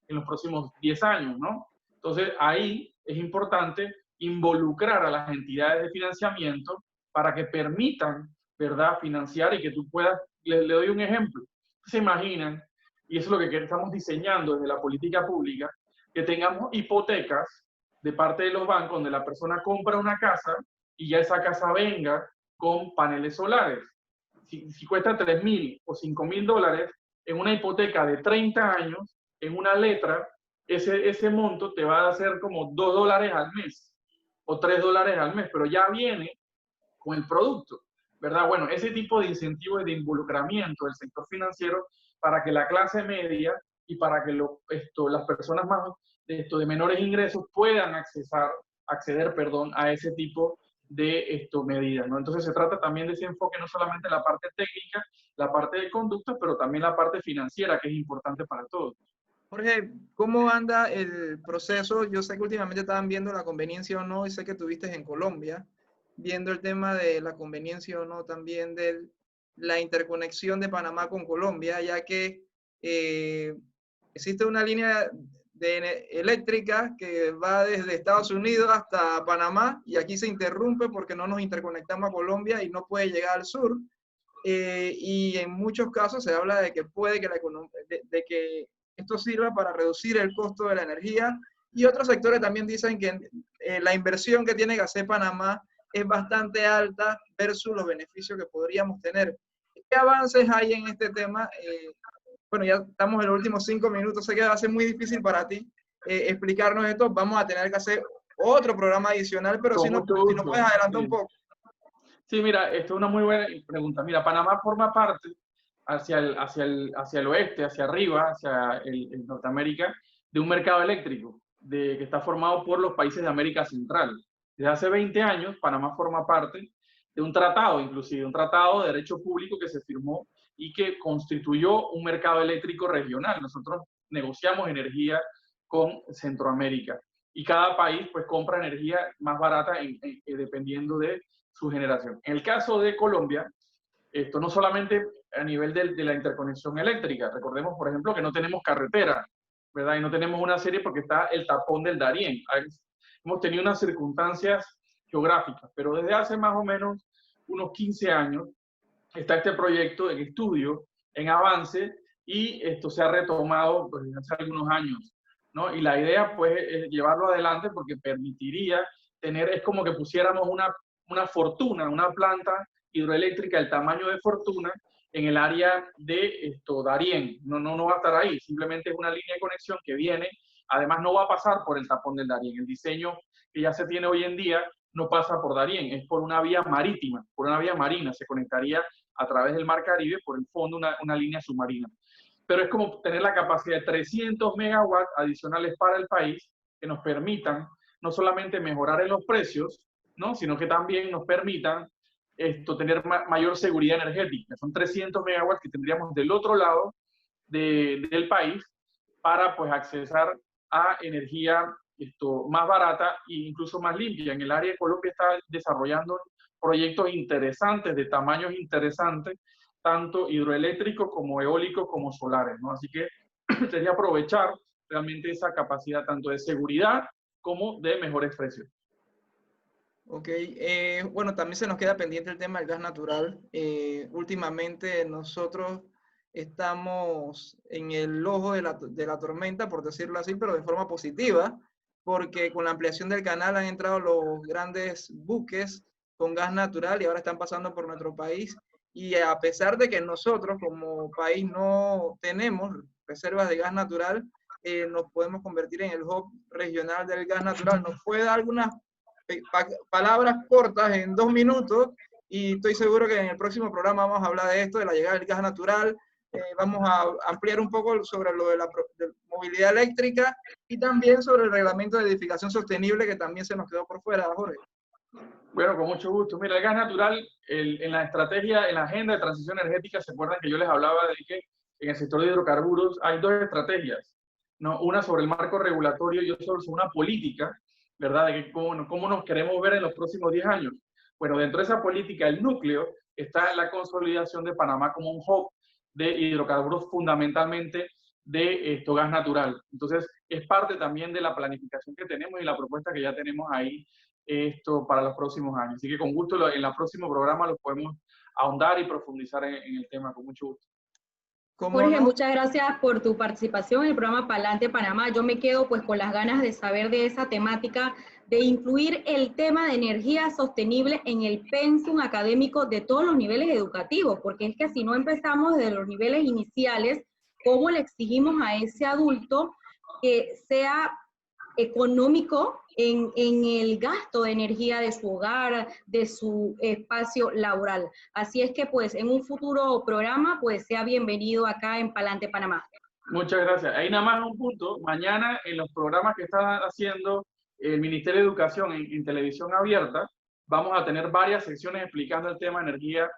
en los próximos 10 años, ¿no? Entonces, ahí es importante involucrar a las entidades de financiamiento para que permitan, ¿verdad?, financiar y que tú puedas, le doy un ejemplo. ¿Se imaginan? Y eso es lo que estamos diseñando desde la política pública, que tengamos hipotecas de parte de los bancos donde la persona compra una casa y ya esa casa venga con paneles solares. Si cuesta $3,000 o $5,000 en una hipoteca de 30 años, en una letra, ese monto te va a hacer como $2 al mes o $3 al mes, pero ya viene con el producto, ¿verdad? Bueno, ese tipo de incentivos de involucramiento del sector financiero para que la clase media y para que las personas más de menores ingresos puedan acceder a ese tipo de medidas, ¿no? Entonces se trata también de ese enfoque, no solamente la parte técnica, la parte de conducta, pero también la parte financiera, que es importante para todos. Jorge, ¿cómo anda el proceso? Yo sé que últimamente estaban viendo la conveniencia o no, y sé que estuviste en Colombia, viendo el tema de la conveniencia o no también de la interconexión de Panamá con Colombia, ya que existe una línea eléctrica que va desde Estados Unidos hasta Panamá, y aquí se interrumpe porque no nos interconectamos a Colombia y no puede llegar al sur. Y en muchos casos se habla de que puede que, que esto sirva para reducir el costo de la energía, y otros sectores también dicen que la inversión que tiene que hacer Panamá es bastante alta versus los beneficios que podríamos tener. ¿Qué avances hay en este tema? Bueno, ya estamos en los últimos 5 minutos, sé que va a ser muy difícil para ti explicarnos esto, vamos a tener que hacer otro programa adicional, pero si no puedes adelantar un poco. Sí, mira, esto es una muy buena pregunta. Mira, Panamá forma parte hacia el oeste, hacia arriba, hacia el Norteamérica, de un mercado eléctrico que está formado por los países de América Central. Desde hace 20 años, Panamá forma parte de un tratado, inclusive un tratado de derecho público que se firmó y que constituyó un mercado eléctrico regional. Nosotros negociamos energía con Centroamérica y cada país pues compra energía más barata dependiendo de su generación. En el caso de Colombia, esto no solamente a nivel de la interconexión eléctrica, recordemos por ejemplo que no tenemos carretera, ¿verdad? Y no tenemos una serie porque está el tapón del Darién. Hemos tenido unas circunstancias geográficas, pero desde hace más o menos unos 15 años está este proyecto en estudio, en avance, y esto se ha retomado pues, hace algunos años, ¿no? Y la idea pues es llevarlo adelante porque permitiría es como que pusiéramos una Fortuna, una planta hidroeléctrica del tamaño de Fortuna en el área de Darién. No va a estar ahí, simplemente es una línea de conexión que viene, además no va a pasar por el tapón del Darién. El diseño que ya se tiene hoy en día no pasa por Darién, es por una vía marítima, por una vía marina, se conectaría a través del Mar Caribe, por el fondo una línea submarina. Pero es como tener la capacidad de 300 megawatts adicionales para el país que nos permitan no solamente mejorar en los precios, ¿no? Sino que también nos permitan tener mayor seguridad energética. Son 300 megawatts que tendríamos del otro lado del país para pues accesar a energía más barata e incluso más limpia. En el área de Colombia está desarrollando proyectos interesantes, de tamaños interesantes, tanto hidroeléctricos como eólicos como solares, ¿no? Así que sería aprovechar realmente esa capacidad tanto de seguridad como de mejores precios. Ok, bueno, también se nos queda pendiente el tema del gas natural. Últimamente nosotros estamos en el ojo de la tormenta, por decirlo así, pero de forma positiva, porque con la ampliación del canal han entrado los grandes buques con gas natural y ahora están pasando por nuestro país. Y a pesar de que nosotros como país no tenemos reservas de gas natural, nos podemos convertir en el hub regional del gas natural. ¿Nos puede dar algunas palabras cortas en 2 minutos? Y estoy seguro que en el próximo programa vamos a hablar de esto, de la llegada del gas natural. Vamos a ampliar un poco sobre lo de la movilidad eléctrica y también sobre el reglamento de edificación sostenible que también se nos quedó por fuera, Jorge. Bueno, con mucho gusto. Mira, el gas natural, en la estrategia, en la agenda de transición energética, ¿se acuerdan que yo les hablaba de que en el sector de hidrocarburos hay 2 estrategias, ¿no? Una sobre el marco regulatorio y otra sobre una política ¿verdad? De que cómo nos queremos ver en los próximos 10 años. Bueno, dentro de esa política, el núcleo está la consolidación de Panamá como un hub de hidrocarburos, fundamentalmente de gas natural. Entonces, es parte también de la planificación que tenemos y la propuesta que ya tenemos ahí para los próximos años. Así que con gusto en el próximo programa lo podemos ahondar y profundizar en el tema, con mucho gusto. Jorge, muchas gracias por tu participación en el programa Palante Panamá. Yo me quedo pues con las ganas de saber de esa temática, de incluir el tema de energía sostenible en el pensum académico de todos los niveles educativos, porque es que si no empezamos desde los niveles iniciales, ¿cómo le exigimos a ese adulto que sea económico en el gasto de energía de su hogar, de su espacio laboral? Así es que pues en un futuro programa pues sea bienvenido acá en Palante Panamá. Muchas gracias. Ahí nada más un punto. Mañana en los programas que está haciendo el Ministerio de Educación en televisión abierta, vamos a tener varias secciones explicando el tema de energía,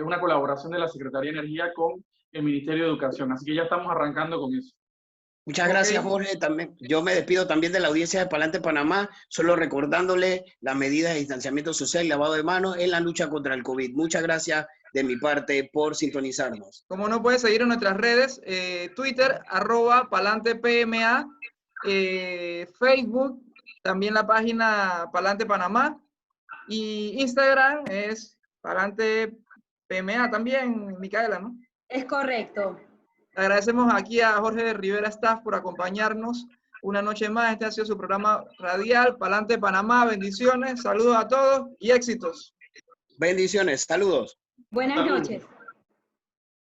una colaboración de la Secretaría de Energía con el Ministerio de Educación. Así que ya estamos arrancando con eso. Muchas gracias, Jorge. También, yo me despido también de la audiencia de Palante Panamá, solo recordándole las medidas de distanciamiento social y lavado de manos en la lucha contra el COVID. Muchas gracias de mi parte por sintonizarnos. Como no, puedes seguir en nuestras redes, Twitter, @PalantePMA, Facebook, también la página Palante Panamá, y Instagram es Palante PMA también, Micaela, ¿no? Es correcto. Agradecemos aquí a Jorge Rivera Staff por acompañarnos una noche más. Este ha sido su programa radial, Palante Panamá. Bendiciones, saludos a todos y éxitos. Bendiciones, saludos. Buenas noches.